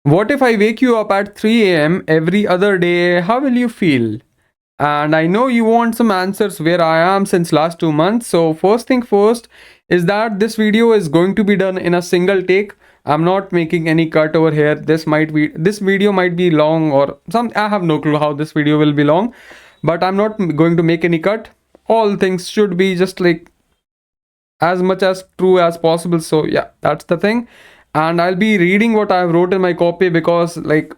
What if I wake you up at 3 a.m. every other day? How will you feel? And I know you want some answers where I am since last 2 months. So first thing first is that this video is going to be done in a single take. I'm not making any cut over here. This video might be long or some, I have no clue how this video will be long, but I'm not going to make any cut. All things should be just like as much as true as possible. So yeah, that's the thing. And I'll be reading what I've wrote in my copy because like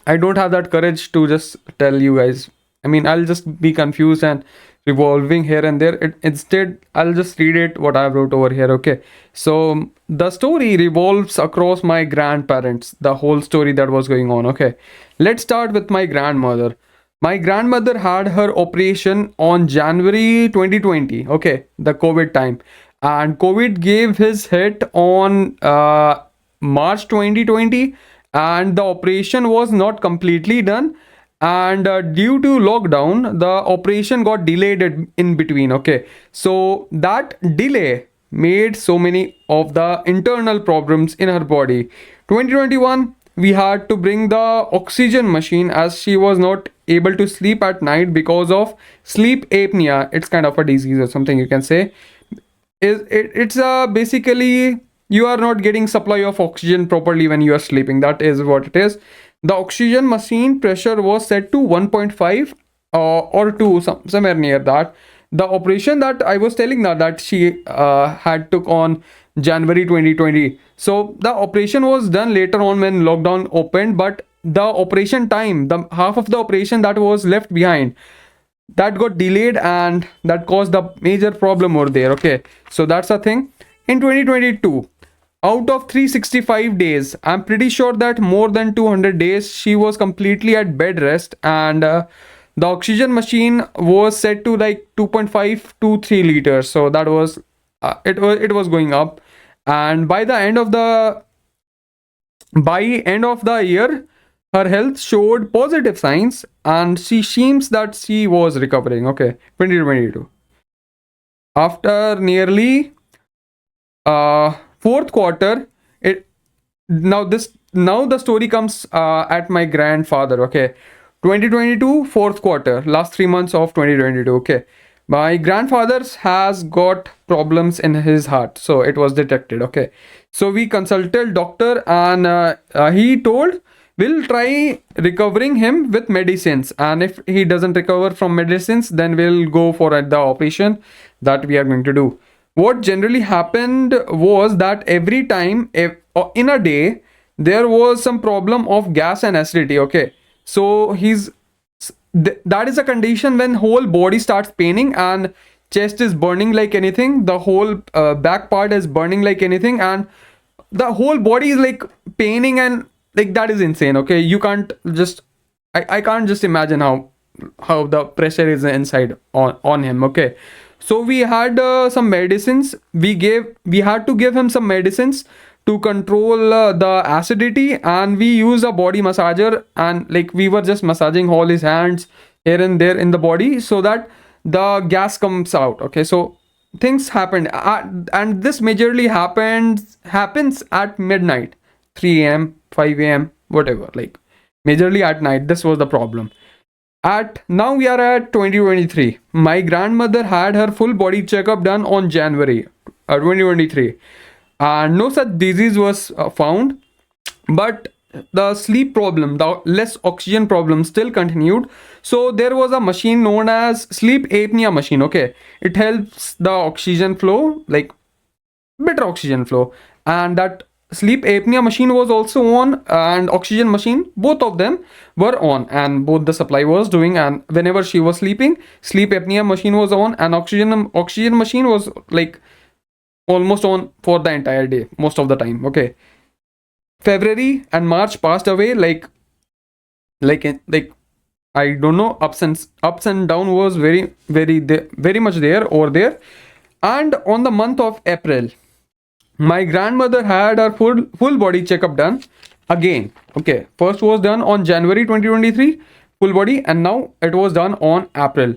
I don't have that courage to just tell you guys. I mean, I'll just be confused and revolving here and there. Instead, I'll just read it what I wrote over here. Okay. So the story revolves across my grandparents, the whole story that was going on. Okay. Let's start with my grandmother. My grandmother had her operation on January 2020. Okay. The COVID time. And COVID gave his hit on March 2020, and the operation was not completely done, and due to lockdown the operation got delayed in between. Okay, so that delay made so many of the internal problems in her body. 2021 we had to bring the oxygen machine as she was not able to sleep at night because of sleep apnea. It's kind of a disease or something you can say. It's basically you are not getting supply of oxygen properly when you are sleeping. That is what it is. The oxygen machine pressure was set to 1.5 or 2, somewhere near that. The operation that I was telling now that she had took on January 2020, so the operation was done later on when lockdown opened, but the operation time, the half of the operation that was left behind, that got delayed and that caused the major problem over there. Okay, so that's the thing. In 2022, out of 365 days, I'm pretty sure that more than 200 days she was completely at bed rest, and the oxygen machine was set to like 2.5 to 3 liters. So that was it was going up, and by end of the year her health showed positive signs and she seems that she was recovering. Okay, 2022. After nearly fourth quarter, it now the story comes at my grandfather. Okay, 2022 fourth quarter, last 3 months of 2022. Okay, my grandfather has got problems in his heart, so it was detected. Okay, so we consulted doctor and he told we'll try recovering him with medicines, and if he doesn't recover from medicines then we'll go for the operation that we are going to do. What generally happened was that every time in a day there was some problem of gas and acidity. Okay, so that is a condition when whole body starts paining and chest is burning like anything, the whole back part is burning like anything, and the whole body is like paining, and like that is insane. Okay, you can't just I can't just imagine how the pressure is inside on him. Okay, so we had some medicines we had to give him some medicines to control the acidity, and we use a body massager, and like we were just massaging all his hands here and there in the body so that the gas comes out. Okay, so things happened, and this majorly happens at midnight, 3 a.m., 5 a.m., whatever, like majorly at night. This was the problem. At now we are at 2023. My grandmother had her full body checkup done on January 2023, and no such disease was found, but the sleep problem, the less oxygen problem still continued. So there was a machine known as sleep apnea machine. Okay, it helps the oxygen flow, like better oxygen flow, and that sleep apnea machine was also on, and oxygen machine, both of them were on, and both the supply was doing, and whenever she was sleeping, sleep apnea machine was on, and oxygen machine was like almost on for the entire day most of the time. Okay, February and March passed away, like I don't know, ups and down was very much there over there. And on the month of April, my grandmother had her full body checkup done again. Okay, first was done on January 2023, full body, and now it was done on April.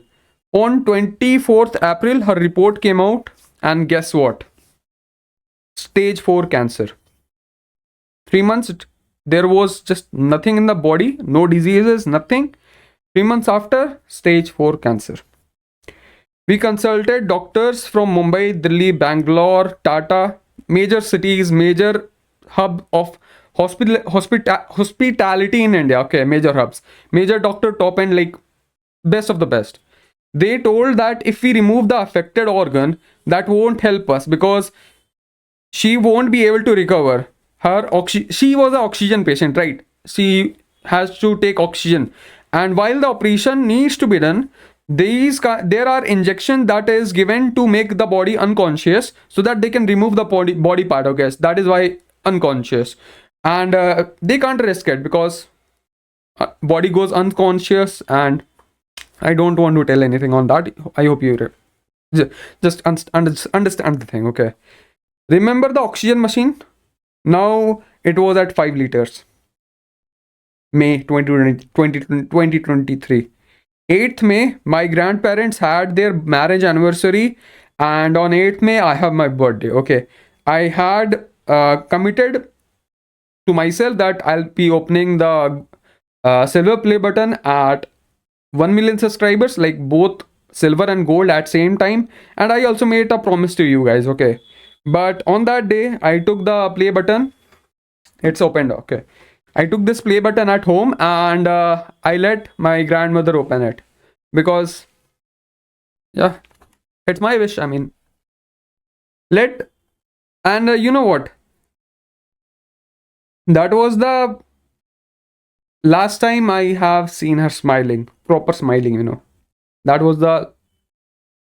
On 24th April, her report came out, and guess what? Stage 4 cancer. 3 months there was just nothing in the body, no diseases, nothing. 3 months after, stage 4 cancer. We consulted doctors from Mumbai, Delhi, Bangalore, Tata, major cities, major hub of hospitality in India. Okay, major hubs, major doctor, top end, like best of the best. They told that if we remove the affected organ, that won't help us because she won't be able to recover. She was an oxygen patient, right? She has to take oxygen, and while the operation needs to be done, there are injection that is given to make the body unconscious so that they can remove the body part. Okay, that is why unconscious, and they can't risk it because body goes unconscious, and I don't want to tell anything on that. I hope you just understand the thing. Okay, remember the oxygen machine? Now it was at 5 liters. May 2023. 8th May, my grandparents had their marriage anniversary, and on 8th May, I have my birthday. Okay, I had committed to myself that I'll be opening the silver play button at 1 million subscribers, like both silver and gold at same time. And I also made a promise to you guys. Okay, but on that day, I took the play button. It's opened. Okay, I took this play button at home, and I let my grandmother open it because, yeah, it's my wish. I mean, let and you know what? That was the last time I have seen her smiling, proper smiling. That was the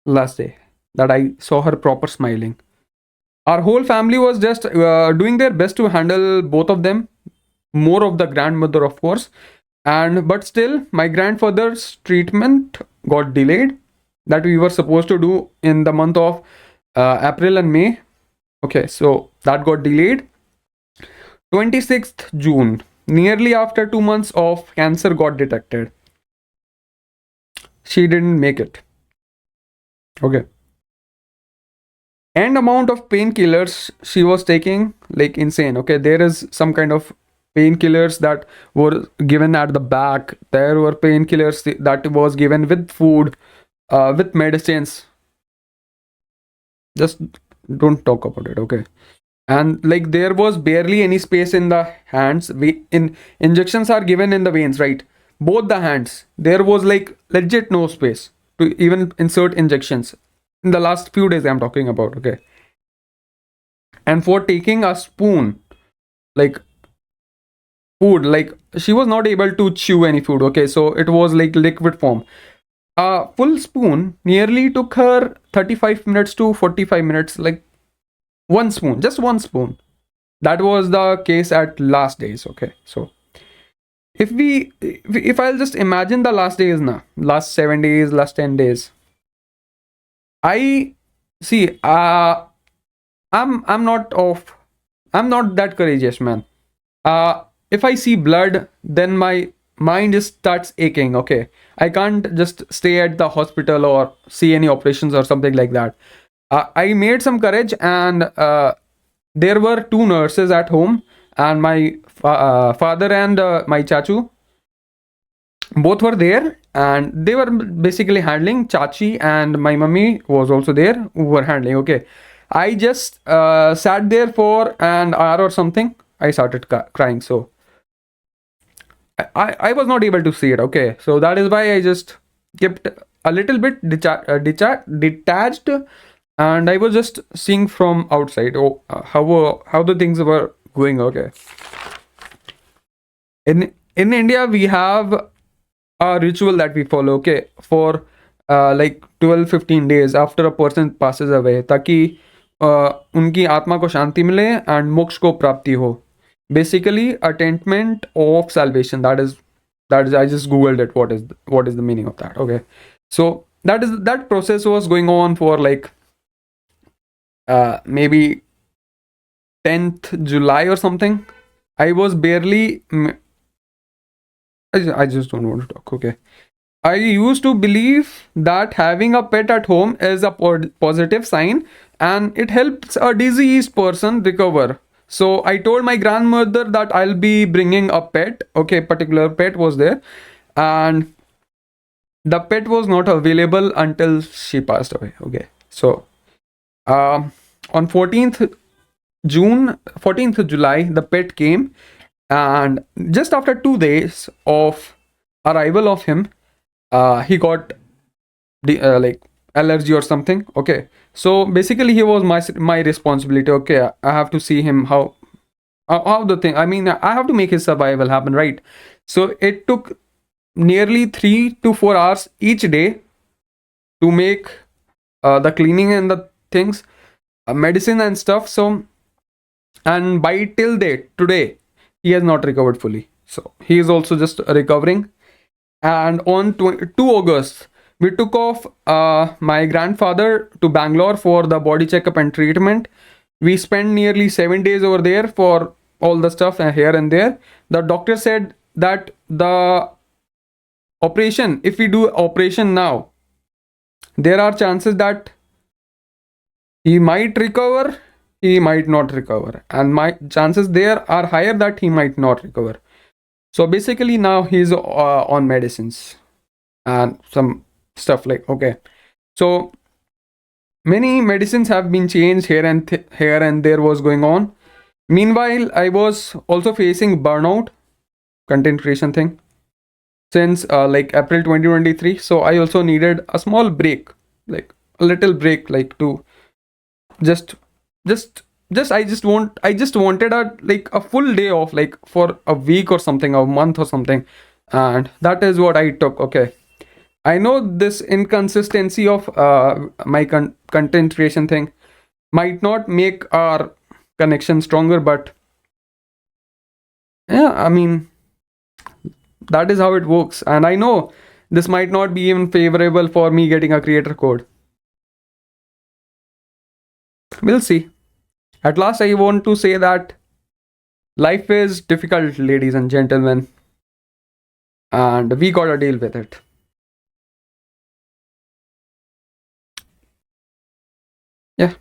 last day that I saw her proper smiling. Our whole family was just doing their best to handle both of them, more of the grandmother, of course, and but still my grandfather's treatment got delayed, that we were supposed to do in the month of April and May. Okay, so that got delayed. 26th June, nearly after 2 months of cancer got detected. She didn't make it. Okay, and amount of painkillers she was taking, like insane. Okay, there is some kind of painkillers that were given at the back. There were painkillers that was given with food, with medicines. Just don't talk about it. Okay, and like there was barely any space in the hands. Injections are given in the veins, right? Both the hands, there was like legit no space to even insert injections. In the last few days I'm talking about. Okay, and for taking a spoon, like food, like she was not able to chew any food. Okay, so it was like liquid form. A full spoon nearly took her 35 minutes to 45 minutes, like one spoon, just one spoon. That was the case at last days. Okay, so if I'll just imagine the last days now, last 7 days, last 10 days, I see. I'm not that courageous, man. If I see blood, then my mind just starts aching. Okay, I can't just stay at the hospital or see any operations or something like that. I made some courage, and there were two nurses at home, and my father and my chachu both were there, and they were basically handling. Chachi and my mummy was also there, who were handling. Okay, I just sat there for an hour or something. I started crying. So I was not able to see it. Okay, so that is why I just kept a little bit detached, and I was just seeing from outside. Oh, how the things were going. Okay, in India we have a ritual that we follow. Okay, for like 12-15 days after a person passes away, ताकि उनकी आत्मा को शांति मिले and मोक्ष को प्राप्ति हो. Basically, attainment of salvation. That is I just googled it. What is the meaning of that? Okay, so that process was going on for like maybe 10th July or something. I was barely. I just don't want to talk. Okay, I used to believe that having a pet at home is a positive sign, and it helps a diseased person recover. So I told my grandmother that I'll be bringing a pet. Okay, particular pet was there, and the pet was not available until she passed away. Okay, so on 14th June, 14th July, the pet came, and just after 2 days of arrival of him, he got the like allergy or something. Okay, so basically he was my responsibility. Okay, I have to see him how the thing. I mean, I have to make his survival happen, right? So it took nearly 3 to 4 hours each day to make the cleaning and the things, medicine and stuff. So, and by till date today, he has not recovered fully. So he is also just recovering. And on 2 August, we took off my grandfather to Bangalore for the body checkup and treatment. We spent nearly 7 days over there for all the stuff here and there. The doctor said that the operation, if we do operation now, there are chances that he might recover, he might not recover, and my chances there are higher that he might not recover. So basically now he's on medicines and some stuff like, okay, so many medicines have been changed here and here and there was going on. Meanwhile, I was also facing burnout, content creation thing, since like April 2023. So I also needed a small break, like a little break, like to just just I just wanted a like a full day off, like for a week or something, a month or something, and that is what I took. Okay, I know this inconsistency of my content creation thing might not make our connection stronger, but yeah, I mean, that is how it works. And I know this might not be even favorable for me getting a creator code. We'll see. At last, I want to say that life is difficult, ladies and gentlemen, and we gotta deal with it. Yeah.